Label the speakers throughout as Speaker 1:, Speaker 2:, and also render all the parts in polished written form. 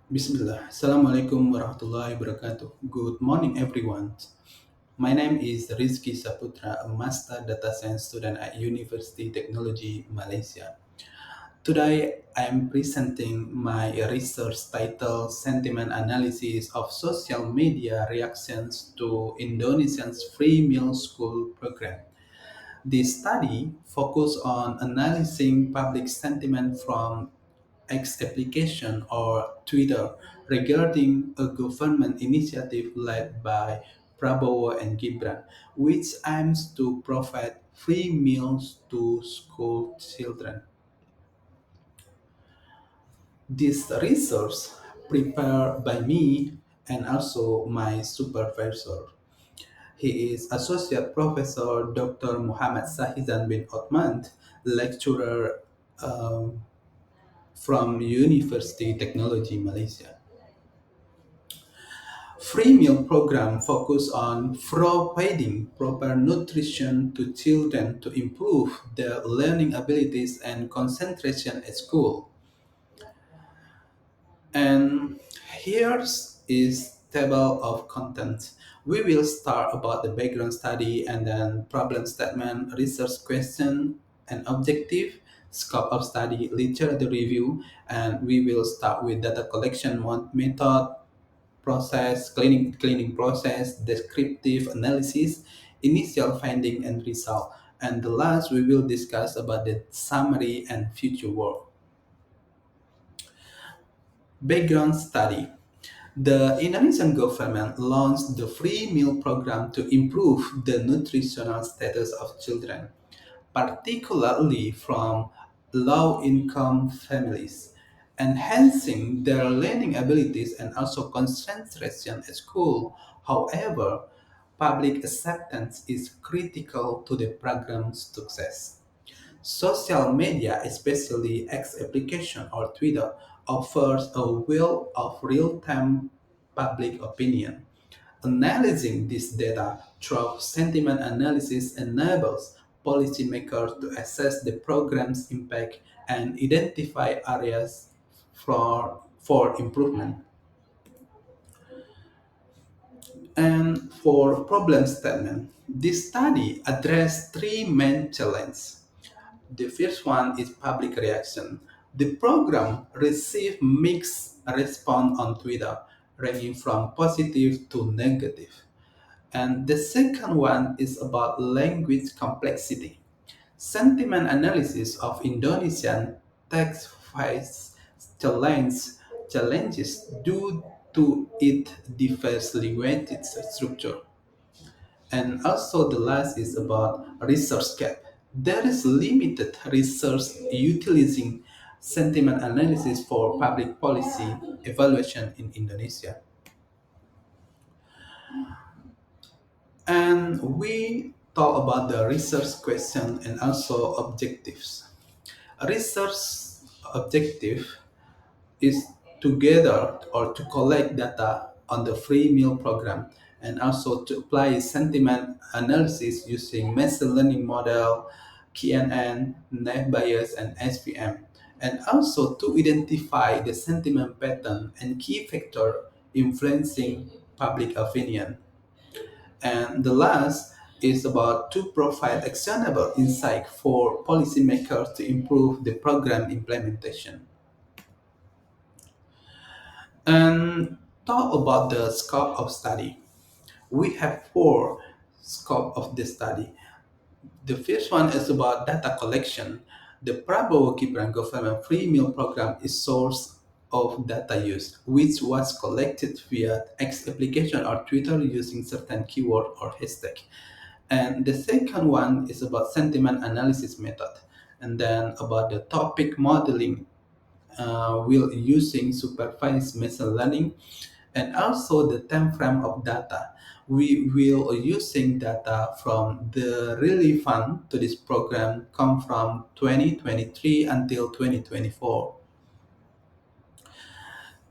Speaker 1: Bismillah. Assalamualaikum warahmatullahi wabarakatuh. Good morning, everyone. My name is Rizki Syaputra, a Master Data Science student at University Technology Malaysia. Today, I am presenting my research titled Sentiment Analysis of Social Media Reactions to Indonesia's Free Meal School Program. This study focused on analyzing public sentiment from X application or Twitter regarding a government initiative led by Prabowo and Gibran, which aims to provide free meals to school children. This research prepared by me and also my supervisor. He is Associate Professor Dr. Muhammad Sahizan bin Othman, lecturer from University Technology Malaysia. Free meal program focus on providing proper nutrition to children to improve their learning abilities and concentration at school. And here's is table of contents. We will start about the background study and then problem statement, research question and objective, scope of study, literature review, and we will start with data collection method, process, cleaning process, descriptive analysis, initial finding and result. And the last we will discuss about the summary and future work. Background study. The Indonesian government launched the free meal program to improve the nutritional status of children, particularly from low income families, enhancing their learning abilities and also concentration at school. However, public acceptance is critical to the program's success. Social media, especially X application or Twitter, offers a wealth of real-time public opinion. Analyzing this data through sentiment analysis enables policymakers to assess the program's impact and identify areas for improvement. And for problem statement, this study addressed three main challenges. The first one is public reaction. The program received mixed response on Twitter, ranging from positive to negative. And the second one is about language complexity. Sentiment analysis of Indonesian text face challenges due to its diverse linguistic structure. And also the last is about research gap. There is limited research utilizing sentiment analysis for public policy evaluation in Indonesia. And we talk about the research question and also objectives. A research objective is to gather or to collect data on the free meal program and also to apply sentiment analysis using machine learning model, KNN, net bias, and SVM, and also to identify the sentiment pattern and key factor influencing public opinion. And the last is about to provide actionable insight for policymakers to improve the program implementation. And talk about the scope of study. We have four scope of the study. The first one is about data collection. The Prabowo Gibran government free meal program is source of data use, which was collected via X application or Twitter using certain keyword or hashtag. And the second one is about sentiment analysis method. And then about the topic modeling will using supervised machine learning and also the time frame of data. We will using data from the relevant to this program come from 2023 until 2024.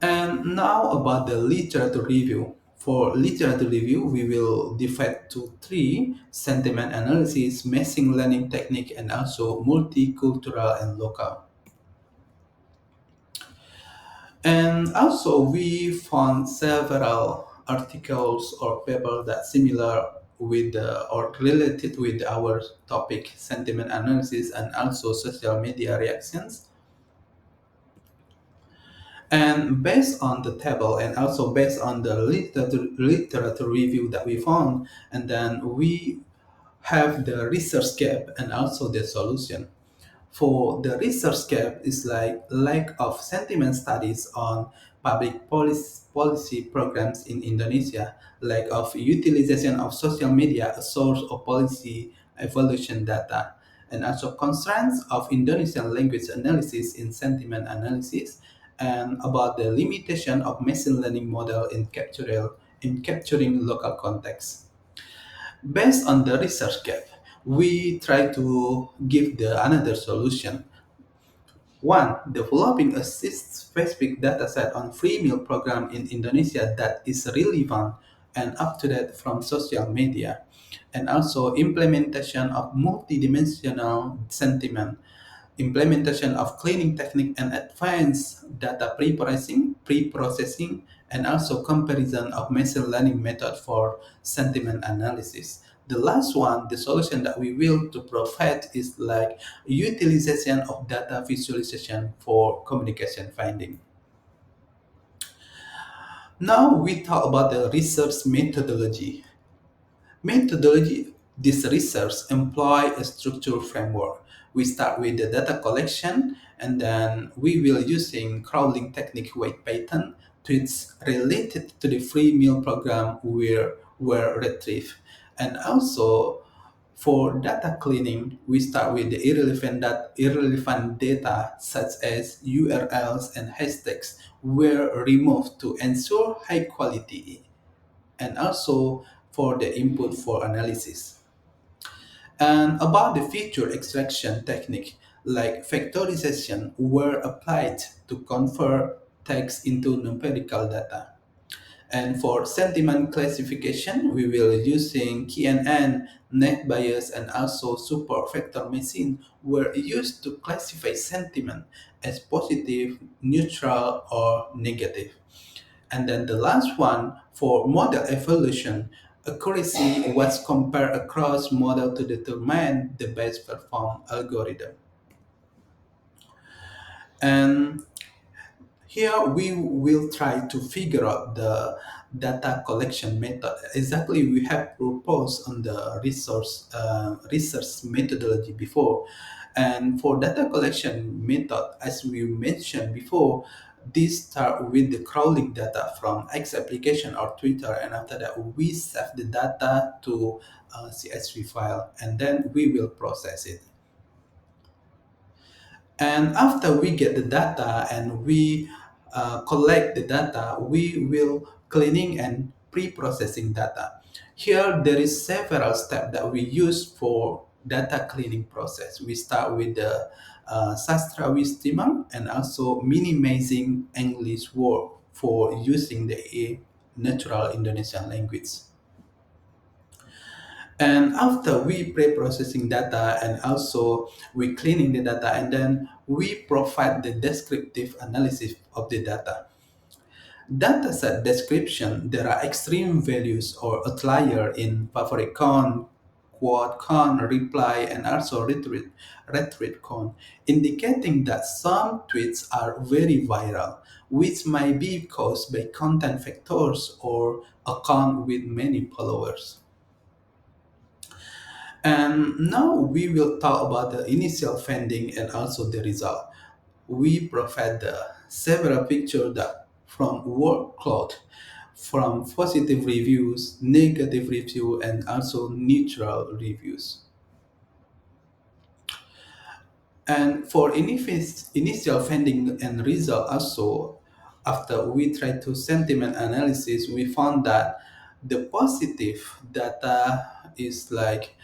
Speaker 1: And now about the literature review. For literature review, we will divide to three: sentiment analysis, machine learning technique, and also multicultural and local. And also, we found several articles or papers that similar with or related with our topic, sentiment analysis, and also social media reactions. And based on the table and also based on the literature review that we found, and then we have the research gap and also the solution. For the research gap is like lack of sentiment studies on public policy programs in Indonesia, lack of utilization of social media a source of policy evaluation data, and also constraints of Indonesian language analysis in sentiment analysis, and about the limitation of machine learning model in capturing local context. Based on the research gap, we try to give the another solution. One, developing a specific dataset on free meal program in Indonesia that is relevant and up to date from social media, and also implementation of multidimensional sentiment, implementation of cleaning technique and advanced data pre-processing, and also comparison of machine learning method for sentiment analysis. The last one, the solution that we will to provide is like utilization of data visualization for communication finding. Now we talk about the research methodology. Methodology, this research employ a structured framework. We start with the data collection and then we will using crawling technique weight pattern tweets related to the free meal program were retrieved. And also for data cleaning, we start with the irrelevant data such as URLs and hashtags were removed to ensure high quality and also for the input for analysis. And about the feature extraction technique, like factorization, were applied to convert text into numerical data. And for sentiment classification, we will using KNN, net bias, and also support vector machine were used to classify sentiment as positive, neutral, or negative. And then the last one for model evolution, accuracy was compared across model to determine the best perform algorithm. And here we will try to figure out the data collection method. Exactly, we have proposed on the research methodology before. And for data collection method, as we mentioned before, this start with the crawling data from X application or Twitter, and after that we save the data to CSV file, and then we will process it. And after we get the data and we collect the data, we will cleaning and pre-processing data. Here there is several steps that we use for data cleaning process. We start with the Sastrawi steamer and also minimizing English word for using the natural Indonesian language. And after we pre-processing data and also we cleaning the data and then we provide the descriptive analysis of the data. Dataset description, there are extreme values or outlier in favorite count, quote count, reply, and also retweet count, indicating that some tweets are very viral, which might be caused by content factors or account with many followers. And now we will talk about the initial finding and also the result. We provide the several pictures that from workload, from positive reviews, negative review, and also neutral reviews. And for initial finding and result also, after we try to sentiment analysis, we found that the positive data is like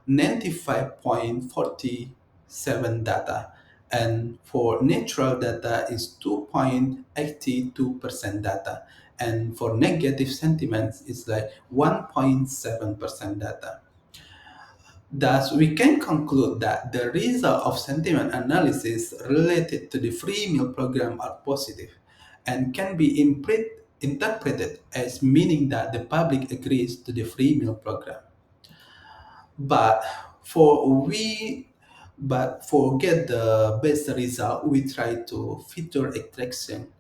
Speaker 1: 95.47 data, and for neutral data is 2.82% data, and for negative sentiments is like 1.7% data. Thus, we can conclude that the result of sentiment analysis related to the free meal program are positive, and can be interpreted as meaning that the public agrees to the free meal program. But for we for get the best result, we try to feature extraction.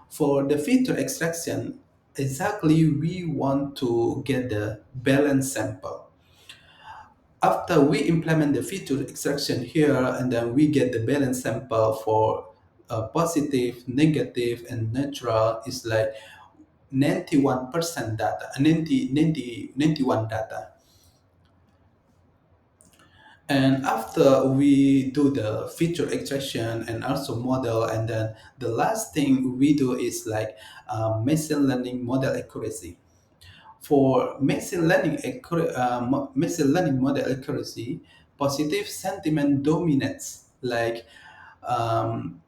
Speaker 1: For the feature extraction, exactly we want to get the balanced sample. After we implement the feature extraction here, and then we get the balance sample for positive, negative, and neutral is like 91% data, 91 data. And after we do the feature extraction and also model, and then the last thing we do is like machine learning model accuracy. For machine learning model accuracy, positive sentiment dominates, like um,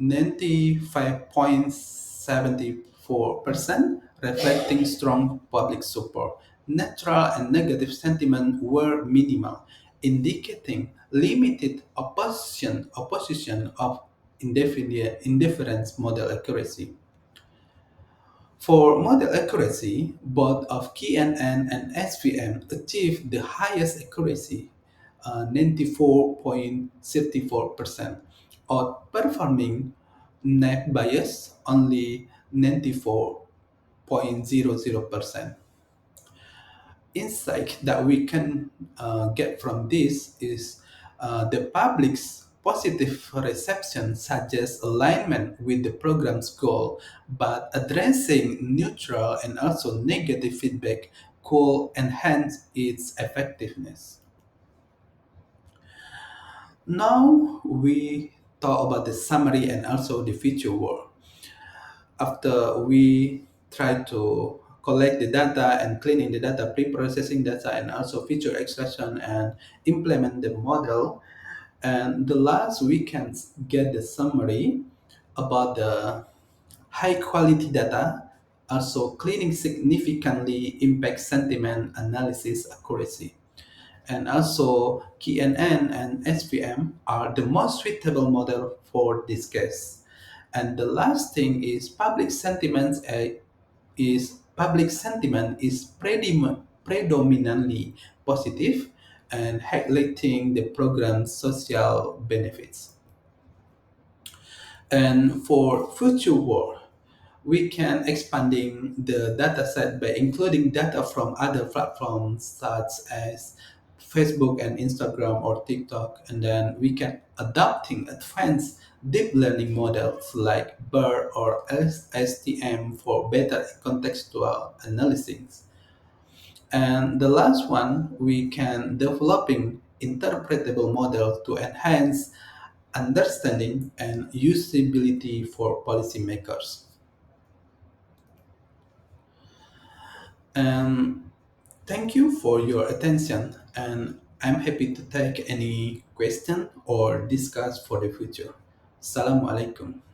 Speaker 1: 95.74%, reflecting strong public support. Neutral and negative sentiment were minimal, indicating limited opposition of indifference model accuracy. For model accuracy, both of KNN and SVM achieved the highest accuracy, 94.74%, outperforming net bias only 94.00%. Insight that we can get from this is the public's positive reception suggests alignment with the program's goal, but addressing neutral and also negative feedback could enhance its effectiveness. Now we talk about the summary and also the future work. After we try to collect the data and cleaning the data, pre-processing data, and also feature extraction and implement the model. And the last, we can get the summary about the high quality data. Also, cleaning significantly impacts sentiment analysis accuracy. And also, KNN and SVM are the most suitable model for this case. And the last thing is public sentiment is predominantly positive and highlighting the program's social benefits. And for future work, we can expanding the data set by including data from other platforms such as Facebook and Instagram or TikTok, and then we can adopting advanced deep learning models like BERT or STM for better contextual analysis. And the last one, we can developing interpretable model to enhance understanding and usability for policymakers. And thank you for your attention, and I'm happy to take any question or discuss for the future. Assalamualaikum.